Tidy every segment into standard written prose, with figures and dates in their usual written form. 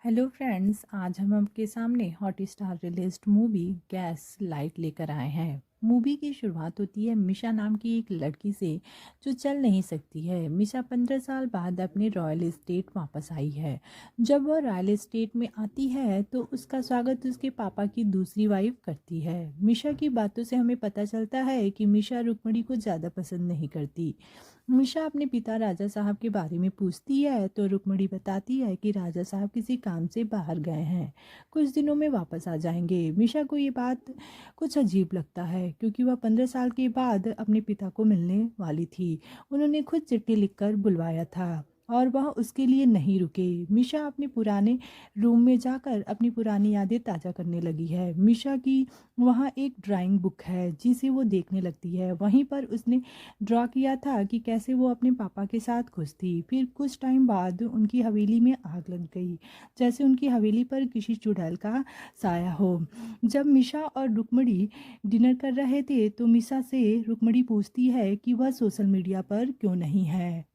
Hello friends, आज हम आपके सामने Hotstar released movie gas light लेकर आए हैं। मूवी की शुरुआत होती है मिशा नाम की एक लड़की से जो चल नहीं सकती है। मिशा 15 साल बाद अपने रॉयल एस्टेट वापस आई है। जब वह रॉयल एस्टेट में आती है तो उसका स्वागत उसके पापा की दूसरी वाइफ करती है। मिशा की बातों से हमें पता चलता है कि मिशा रुक्मणी को ज़्यादा पसंद नहीं करती। मिशा अपने पिता राजा साहब के बारे में पूछती है तो रुक्मणी बताती है कि राजा साहब किसी काम से बाहर गए हैं, कुछ दिनों में वापस आ जाएंगे। मिशा को ये बात कुछ अजीब लगता है क्योंकि वह 15 साल के बाद अपने पिता को मिलने वाली थी। उन्होंने खुद चिट्ठी लिखकर बुलवाया था और वह उसके लिए नहीं रुके। मिशा अपने पुराने रूम में जाकर अपनी पुरानी यादें ताज़ा करने लगी है। मिशा की वहाँ एक ड्राइंग बुक है जिसे वो देखने लगती है। वहीं पर उसने ड्रॉ किया था कि कैसे वो अपने पापा के साथ खुश थी। फिर कुछ टाइम बाद उनकी हवेली में आग लग गई, जैसे उनकी हवेली पर किसी चुड़ैल का साया हो। जब मिशा और रुक्मणी डिनर कर रहे थे तो मिशा से रुक्मणी पूछती है कि वह सोशल मीडिया पर क्यों नहीं है।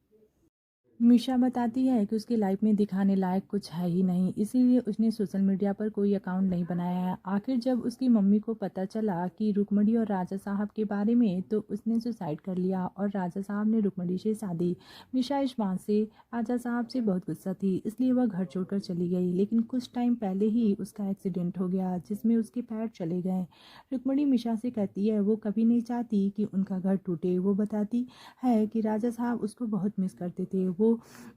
मिशा बताती है कि उसकी लाइफ में दिखाने लायक कुछ है ही नहीं, इसीलिए उसने सोशल मीडिया पर कोई अकाउंट नहीं बनाया है। आखिर जब उसकी मम्मी को पता चला कि रुक्मणी और राजा साहब के बारे में तो उसने सुसाइड कर लिया और राजा साहब ने रुक्मणी से शादी। मिशा इस बात से राजा साहब से बहुत गुस्सा थी, इसलिए वह घर छोड़कर चली गई। लेकिन कुछ टाइम पहले ही उसका एक्सीडेंट हो गया जिसमें उसके पैर चले गए। रुक्मणी मिशा से कहती है वो कभी नहीं चाहती कि उनका घर टूटे। वो बताती है कि राजा साहब उसको बहुत मिस करते थे। वो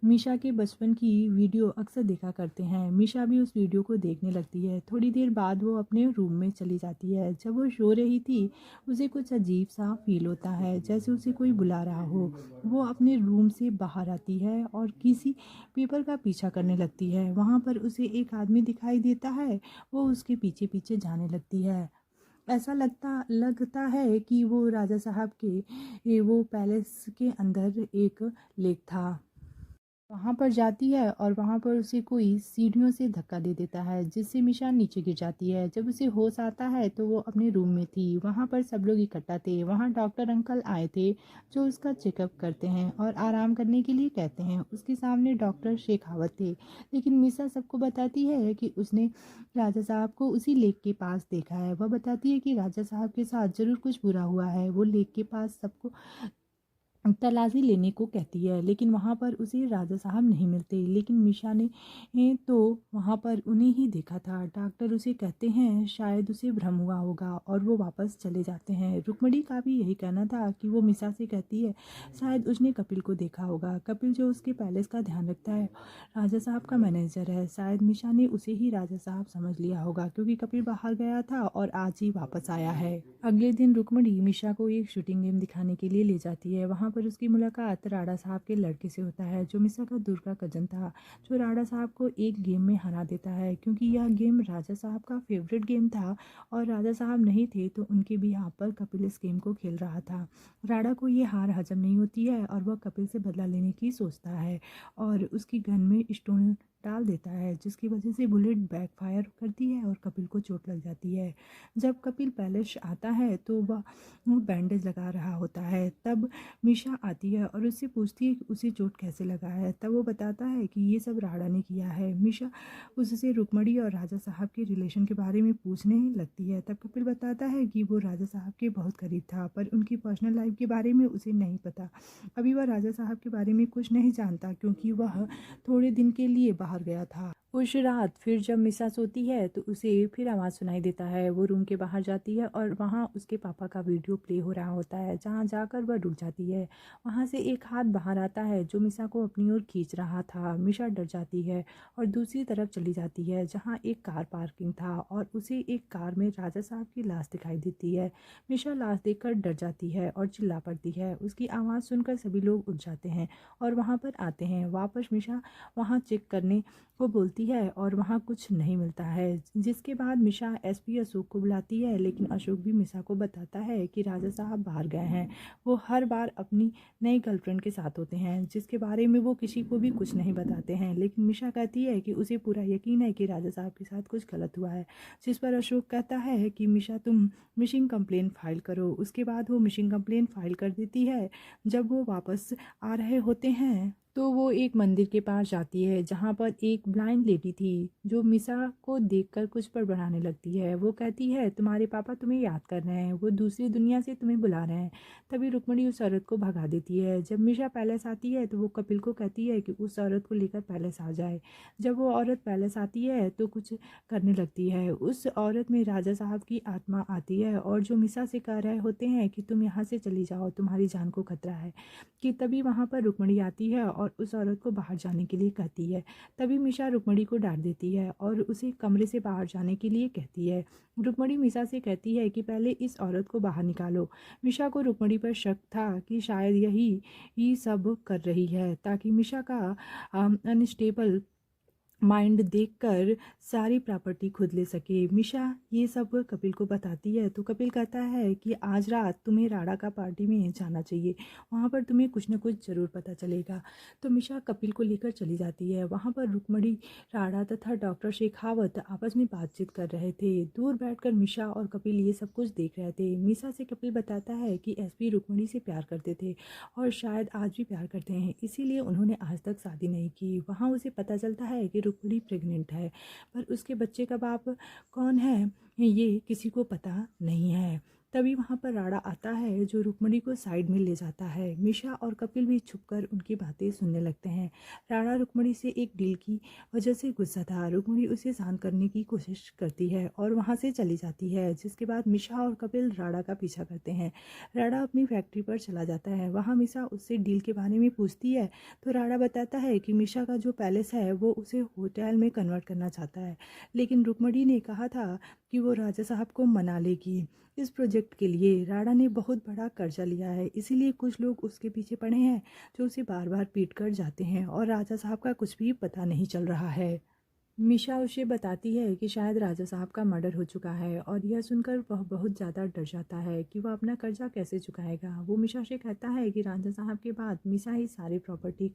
मीशा के बचपन की वीडियो अक्सर देखा करते हैं। मीशा भी उस वीडियो को देखने लगती है। थोड़ी देर बाद वो अपने रूम में चली जाती है। जब वो सो रही थी उसे कुछ अजीब सा फील होता है, जैसे उसे कोई बुला रहा हो। वो अपने रूम से बाहर आती है और किसी पेपर का पीछा करने लगती है। वहाँ पर उसे एक आदमी दिखाई देता है। वो उसके पीछे पीछे जाने लगती है। ऐसा लगता है कि वो राजा साहब के वो पैलेस के अंदर एक लेक था। वहाँ पर जाती है और वहाँ पर उसे कोई सीढ़ियों से धक्का दे देता है जिससे मिशा नीचे गिर जाती है। जब उसे होश आता है तो वो अपने रूम में थी। वहाँ पर सब लोग इकट्ठा थे। वहाँ डॉक्टर अंकल आए थे जो उसका चेकअप करते हैं और आराम करने के लिए कहते हैं। उसके सामने डॉक्टर शेखावत थे। लेकिन मिशा सबको बताती है कि उसने राजा साहब को उसी लेक के पास देखा है। वह बताती है कि राजा साहब के साथ ज़रूर कुछ बुरा हुआ है। वो लेक के पास सबको तलाशी लेने को कहती है, लेकिन वहाँ पर उसे राजा साहब नहीं मिलते। लेकिन मिशा ने तो वहाँ पर उन्हें ही देखा था। डॉक्टर उसे कहते हैं शायद उसे भ्रम हुआ होगा और वो वापस चले जाते हैं। रुक्मणी का भी यही कहना था कि वो मिशा से कहती है शायद उसने कपिल को देखा होगा। कपिल जो उसके पैलेस का ध्यान रखता है, राजा साहब का मैनेजर है। शायद मिशा ने उसे ही राजा साहब समझ लिया होगा क्योंकि कपिल बाहर गया था और आज ही वापस आया है। अगले दिन रुक्मणी मिशा को एक शूटिंग गेम दिखाने के लिए ले जाती है। वहाँ पर उसकी मुलाकात राणा साहब के लड़के से होता है जो मिशा का दूर का कजन था, जो राणा साहब को एक गेम में हरा देता है। क्योंकि यह गेम राजा साहब का फेवरेट गेम था और राजा साहब नहीं थे तो उनके भी यहाँ पर कपिल इस गेम को खेल रहा था। राणा को ये हार हजम नहीं होती है और वह कपिल से बदला लेने की सोचता है और उसकी गन में स्टोन डाल देता है जिसकी वजह से बुलेट बैकफायर करती है और कपिल को चोट लग जाती है। जब कपिल पैलेस आता है तो वह बैंडेज लगा रहा होता है। तब मिशा आती है और उससे पूछती है कि उसे चोट कैसे लगा है। तब वो बताता है कि ये सब राणा ने किया है। मिशा उससे रुक्मणी और राजा साहब के रिलेशन के बारे में पूछने लगती है। तब कपिल बताता है कि वो राजा साहब के बहुत करीब था पर उनकी पर्सनल लाइफ के बारे में उसे नहीं पता। अभी वह राजा साहब के बारे में कुछ नहीं जानता क्योंकि वह थोड़े दिन के लिए बाहर गया था। उस रात फिर जब मिशा सोती है तो उसे फिर आवाज़ सुनाई देता है। वो रूम के बाहर जाती है और वहाँ उसके पापा का वीडियो प्ले हो रहा होता है, जहाँ जाकर वह रुक जाती है। वहाँ से एक हाथ बाहर आता है जो मिशा को अपनी ओर खींच रहा था। मिशा डर जाती है और दूसरी तरफ चली जाती है जहाँ एक कार पार्किंग था और उसे एक कार में राजा साहब की लाश दिखाई देती है। मिशा लाश देखकर डर जाती है और चिल्ला पड़ती है। उसकी आवाज़ सुनकर सभी लोग उठ जाते हैं और वहाँ पर आते हैं। वापस मिशा वहाँ चेक करने को बोलती है और वहाँ कुछ नहीं मिलता है, जिसके बाद मिशा एसपी अशोक को बुलाती है। लेकिन अशोक भी मिशा को बताता है कि राजा साहब बाहर गए हैं। वो हर बार अपनी नई गर्लफ्रेंड के साथ होते हैं जिसके बारे में वो किसी को भी कुछ नहीं बताते हैं। लेकिन मिशा कहती है कि उसे पूरा यकीन है कि राजा साहब के साथ कुछ गलत हुआ है, जिस पर अशोक कहता है कि मिशा तुम मिसिंग कंप्लेन फाइल करो। उसके बाद वो मिसिंग कंप्लेन फाइल कर देती है। जब वो वापस आ रहे होते हैं तो वो एक मंदिर के पास जाती है जहाँ पर एक ब्लाइंड लेडी थी जो मिसा को देखकर कुछ बड़बड़ाने लगती है। वो कहती है तुम्हारे पापा तुम्हें याद कर रहे हैं, वो दूसरी दुनिया से तुम्हें बुला रहे हैं। तभी रुक्मणी उस औरत को भगा देती है। जब मिशा पैलेस आती है तो वो कपिल को कहती है कि उस औरत को लेकर पैलेस आ जाए। जब वो औरत पैलेस आती है तो कुछ करने लगती है। उस औरत में राजा साहब की आत्मा आती है और जो मिसा से कह रहे होते हैं कि तुम यहाँ से चली जाओ, तुम्हारी जान को खतरा है, कि तभी वहाँ पर रुक्मणी आती है और उस औरत को बाहर जाने के लिए कहती है। तभी मिशा रुक्मणी को डांट देती है और उसे कमरे से बाहर जाने के लिए कहती है। रुक्मणी मिशा से कहती है कि पहले इस औरत को बाहर निकालो। मिशा को रुक्मणी पर शक था कि शायद यही ये सब कर रही है ताकि मिशा का अनस्टेबल माइंड देखकर सारी प्रॉपर्टी खुद ले सके। मिशा ये सब कपिल को बताती है तो कपिल कहता है कि आज रात तुम्हें राड़ा का पार्टी में जाना चाहिए, वहाँ पर तुम्हें कुछ न कुछ ज़रूर पता चलेगा। तो मिशा कपिल को लेकर चली जाती है। वहाँ पर रुक्मणी, राड़ा तथा डॉक्टर शेखावत आपस में बातचीत कर रहे थे। दूर बैठकर मिशा और कपिल ये सब कुछ देख रहे थे। मिशा से कपिल बताता है कि एसपी रुक्मणी से प्यार करते थे और शायद आज भी प्यार करते हैं, इसीलिए उन्होंने आज तक शादी नहीं की। वहाँ उसे पता चलता है कि रुक्मणी प्रेग्नेंट है, पर उसके बच्चे का बाप कौन है ये किसी को पता नहीं है। तभी वहाँ पर राड़ा आता है जो रुक्मणी को साइड में ले जाता है। मिशा और कपिल भी छुपकर उनकी बातें सुनने लगते हैं। राड़ा रुक्मणी से एक डील की वजह से गुस्सा था। रुक्मणी उसे शांत करने की कोशिश करती है और वहाँ से चली जाती है, जिसके बाद मिशा और कपिल राड़ा का पीछा करते हैं। राड़ा अपनी फैक्ट्री पर चला जाता है। वहाँ मिशा उससे डील के बारे में पूछती है तो राड़ा बताता है कि मिशा का जो पैलेस है वो उसे होटल में कन्वर्ट करना चाहता है, लेकिन रुक्मणी ने कहा था कि वो राजा साहब को मना लेगी। इस प्रोजेक्ट के लिए राड़ा ने बहुत बड़ा कर्जा लिया है, इसीलिए कुछ लोग उसके पीछे पड़े हैं जो उसे बार बार पीट कर जाते हैं और राजा साहब का कुछ भी पता नहीं चल रहा है। मिशा उसे बताती है कि शायद राजा साहब का मर्डर हो चुका है और यह सुनकर वह बहुत ज़्यादा डर जाता है कि वह अपना कर्जा कैसे चुकाएगा। वो मिशा से कहता है कि राजा साहब के बाद मिशा ही सारी प्रॉपर्टी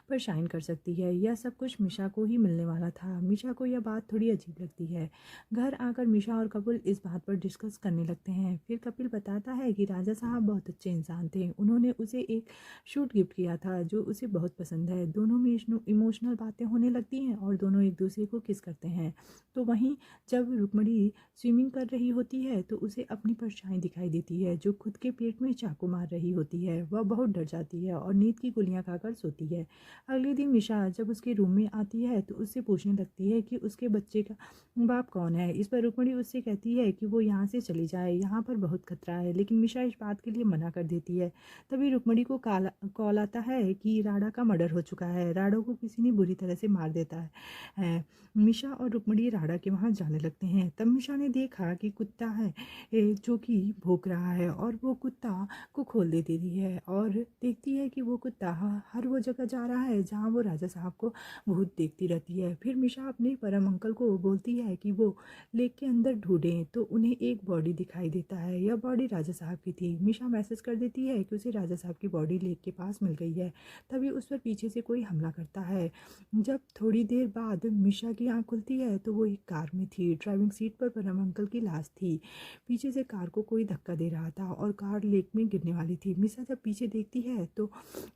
पर साइन कर सकती है। यह सब कुछ मिशा को ही मिलने वाला था। मिशा को यह बात थोड़ी अजीब लगती है। घर आकर मिशा और कपिल इस बात पर डिस्कस करने लगते हैं। फिर कपिल बताता है कि राजा साहब बहुत अच्छे इंसान थे, उन्होंने उसे एक शूट गिफ्ट किया था जो उसे बहुत पसंद है। दोनों में इमोशनल बातें होने लगती हैं और दोनों एक दूसरे को किस करते हैं। तो वहीं जब रुक्मणी स्विमिंग कर रही होती है तो उसे अपनी परछाई दिखाई देती है जो खुद के पेट में चाकू मार रही होती है। वह बहुत डर जाती है और नींद की गोलियां खाकर सोती है। अगले दिन मिशा जब उसके रूम में आती है तो उससे पूछने लगती है कि उसके बच्चे का बाप कौन है। इस पर रुक्मणी उससे कहती है कि वो यहाँ से चली जाए, यहाँ पर बहुत खतरा है, लेकिन मिशा इस बात के लिए मना कर देती है। तभी रुक्मणी को कॉल आता है कि राड़ा का मर्डर हो चुका है, राड़ा को किसी ने बुरी तरह से मार देता है। मिशा और रुक्मणी राड़ा के वहाँ जाने लगते हैं। तब मिशा ने देखा कि कुत्ता है जो कि भौंक रहा है और वो कुत्ता को खोल दे देती है और देखती है कि वो कुत्ता हर वो जगह जा रहा है जहाँ वो राजा साहब को भूत देखती रहती है। फिर मिशा अपने परम अंकल को बोलती है कि वो लेक के अंदर ढूंढें तो उन्हें एक बॉडी दिखाई देता है। यह बॉडी राजा साहब की थी। मिशा मैसेज कर देती है कि उसे राजा साहब की बॉडी लेक के पास मिल गई है। तभी उस पर पीछे से कोई हमला करता है। जब थोड़ी देर बाद मिशा की आँख खुलती है तो वो एक कार में थी। ड्राइविंग सीट पर परम अंकल की लाश थी। पीछे से कार को कोई धक्का दे रहा था और कार लेक में गिरने वाली थी। मिशा जब पीछे देखती है तो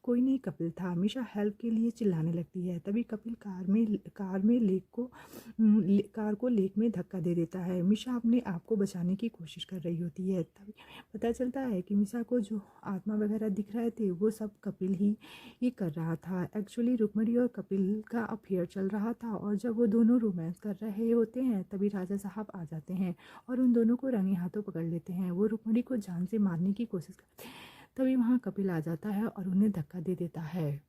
कोई नहीं, कपिल था। मिशा हेल्प के लिए चिल्लाने लगती है। तभी कपिल कार को लेक में धक्का दे देता है। मिशा अपने आप को बचाने की कोशिश कर रही होती है। तभी पता चलता है कि मिशा को जो आत्मा वगैरह दिख रहे थे वो सब कपिल ही कर रहा था। एक्चुअली रुक्मणी और कपिल का अफेयर चल रहा था और जब वो दोनों रोमांस कर रहे होते हैं तभी राजा साहब आ जाते हैं और उन दोनों को रंगे हाथों पकड़ लेते हैं। वो रुक्मणी को जान से मारने की कोशिश करते हैं। तभी वहाँ कपिल आ जाता है और उन्हें धक्का दे देता है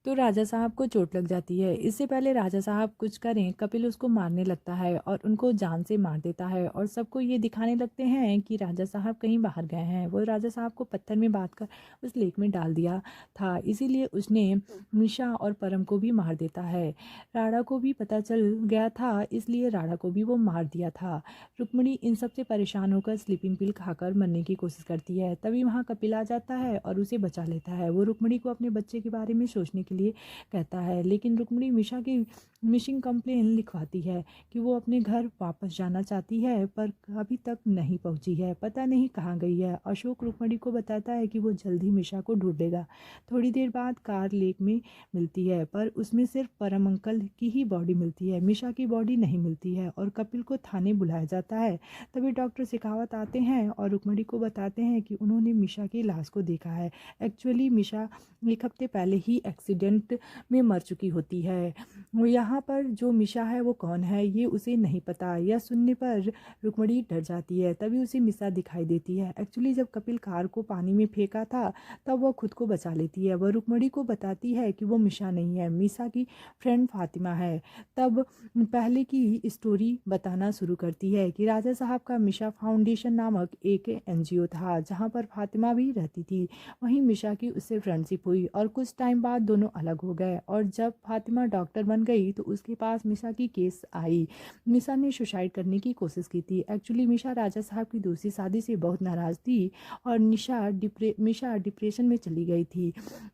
तो राजा साहब को चोट लग जाती है। इससे पहले राजा साहब कुछ करें कपिल उसको मारने लगता है और उनको जान से मार देता है और सबको ये दिखाने लगते हैं कि राजा साहब कहीं बाहर गए हैं। वो राजा साहब को पत्थर में बांध कर उस लेक में डाल दिया था, इसीलिए उसने मिशा और परम को भी मार देता है। राड़ा को भी पता चल गया था, इसलिए राड़ा को भी वो मार दिया था। रुक्मणी इन सब से परेशान होकर स्लीपिंग पिल खाकर मरने की कोशिश करती है। तभी वहाँ कपिल आ जाता है और उसे बचा लेता है। वो रुक्मणी को अपने बच्चे के बारे में सोचने के लिए कहता है, लेकिन रुक्मिणी मिशा की मिसिंग कंप्लेन लिखवाती है कि वो अपने घर वापस जाना चाहती है पर अभी तक नहीं पहुंची है, पता नहीं कहाँ गई है। अशोक रुक्मिणी को बताता है कि वो जल्द ही मिशा को ढूंढेगा। थोड़ी देर बाद कार लेक में मिलती है पर उसमें सिर्फ परम अंकल की ही बॉडी मिलती है, मिशा की बॉडी नहीं मिलती है और कपिल को थाने बुलाया जाता है। तभी डॉक्टर शेखावत आते हैं और रुक्मिणी को बताते हैं कि उन्होंने मिशा की लाश को देखा है। एक्चुअली मिशा एक हफ्ते पहले ही एक्सीडेंट में मर चुकी होती है। वो यहाँ पर जो मिशा है वो कौन है ये उसे नहीं पता। यह सुनने पर रुक्मिणी डर जाती है। तभी उसे मिशा दिखाई देती है। एक्चुअली जब कपिल कार को पानी में फेंका था तब वह खुद को बचा लेती है। वह रुक्मिणी को बताती है कि वो मिशा नहीं है, मिशा की फ्रेंड फातिमा है। तब पहले की स्टोरी बताना शुरू करती है कि राजा साहब का मिशा फाउंडेशन नामक एक एनजीओ था जहाँ पर फातिमा भी रहती थी। वहीं मिशा की उससे फ्रेंडशिप हुई और कुछ टाइम बाद दोनों अलग हो गए और जब फातिमा डॉक्टर बन गई तो उसके पास मिशा की केस आई। मिशा ने सुसाइड करने की कोशिश की थी। एक्चुअली मिशा राजा साहब की दूसरी शादी से बहुत नाराज़ थी और मिशा डिप्रेशन में चली गई थी।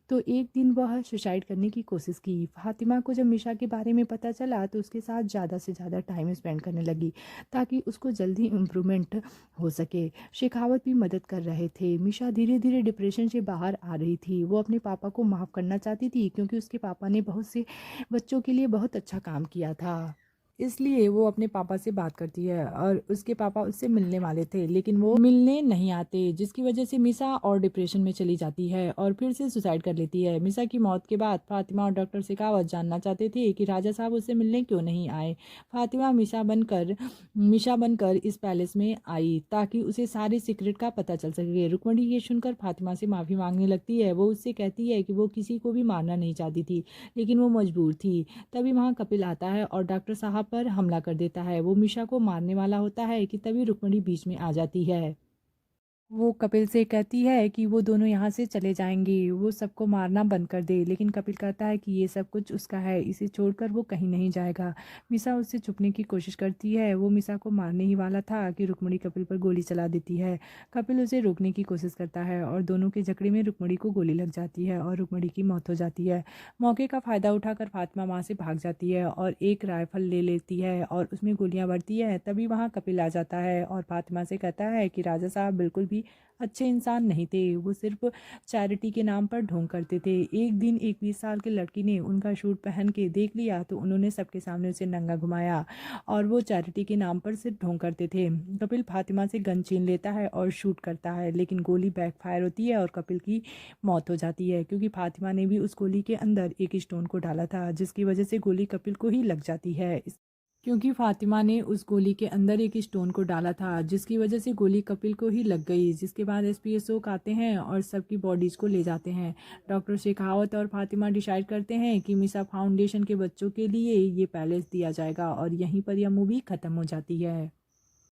तो एक दिन वह सुसाइड करने की कोशिश की। फातिमा को जब मिशा के बारे में पता चला तो उसके साथ ज़्यादा से ज़्यादा टाइम स्पेंड करने लगी ताकि उसको जल्दी इम्प्रूवमेंट हो सके। शेखावत भी मदद कर रहे थे। मिशा धीरे धीरे डिप्रेशन से बाहर आ रही थी। वो अपने पापा को माफ़ करना चाहती थी क्योंकि उसके पापा ने बहुत से बच्चों के लिए बहुत अच्छा काम किया था। इसलिए वो अपने पापा से बात करती है और उसके पापा उससे मिलने वाले थे लेकिन वो मिलने नहीं आते, जिसकी वजह से मिशा और डिप्रेशन में चली जाती है और फिर से सुसाइड कर लेती है। मिशा की मौत के बाद फातिमा और डॉक्टर शेखावत जानना चाहते थे कि राजा साहब उससे मिलने क्यों नहीं आए। फातिमा मिशा बनकर इस पैलेस में आई ताकि उसे सारे सीक्रेट का पता चल सके। रुक्मिणी ये सुनकर फातिमा से माफ़ी मांगने लगती है। वो उससे कहती है कि वो किसी को भी मारना नहीं चाहती थी लेकिन वो मजबूर थी। तभी वहाँ कपिल आता है और डॉक्टर साहब पर हमला कर देता है। वो मिशा को मारने वाला होता है कि तभी रुक्मिणी बीच में आ जाती है। वो कपिल से कहती है कि वो दोनों यहाँ से चले जाएंगे, वो सबको मारना बंद कर दे, लेकिन कपिल कहता है कि ये सब कुछ उसका है, इसे छोड़कर वो कहीं नहीं जाएगा। मिशा उससे छुपने की कोशिश करती है। वो मिशा को मारने ही वाला था कि रुक्मिणी कपिल पर गोली चला देती है। कपिल उसे रोकने की कोशिश करता है और दोनों के झगड़े में रुक्मिणी को गोली लग जाती है और रुक्मिणी की मौत हो जाती है। मौके का फ़ायदा उठाकर फातिमा वहाँ से भाग जाती है और एक राइफल ले लेती है और उसमें गोलियाँ भरती है। तभी वहाँ कपिल आ जाता है और फातिमा से कहता है कि राजा साहब बिल्कुल भी अच्छे इंसान नहीं थे, वो सिर्फ चैरिटी के नाम पर ढोंग करते थे। एक दिन एक 20 साल के लड़की ने उनका सूट पहन के देख लिया तो उन्होंने सबके सामने उसे नंगा घुमाया और वो चैरिटी के नाम पर सिर्फ ढोंग करते थे। कपिल फातिमा से गन छीन लेता है और शूट करता है लेकिन गोली बैकफायर होती है और कपिल की मौत हो जाती है क्योंकि फातिमा ने भी उस गोली के अंदर एक स्टोन को डाला था जिसकी वजह से गोली कपिल को ही लग जाती है। क्योंकि फातिमा ने उस गोली के अंदर एक स्टोन को डाला था जिसकी वजह से गोली कपिल को ही लग गई। जिसके बाद एसपीएसओ आते हैं और सबकी बॉडीज़ को ले जाते हैं। डॉक्टर शेखावत और फातिमा डिसाइड करते हैं कि मिशा फाउंडेशन के बच्चों के लिए ये पैलेस दिया जाएगा और यहीं पर यह मूवी ख़त्म हो जाती है।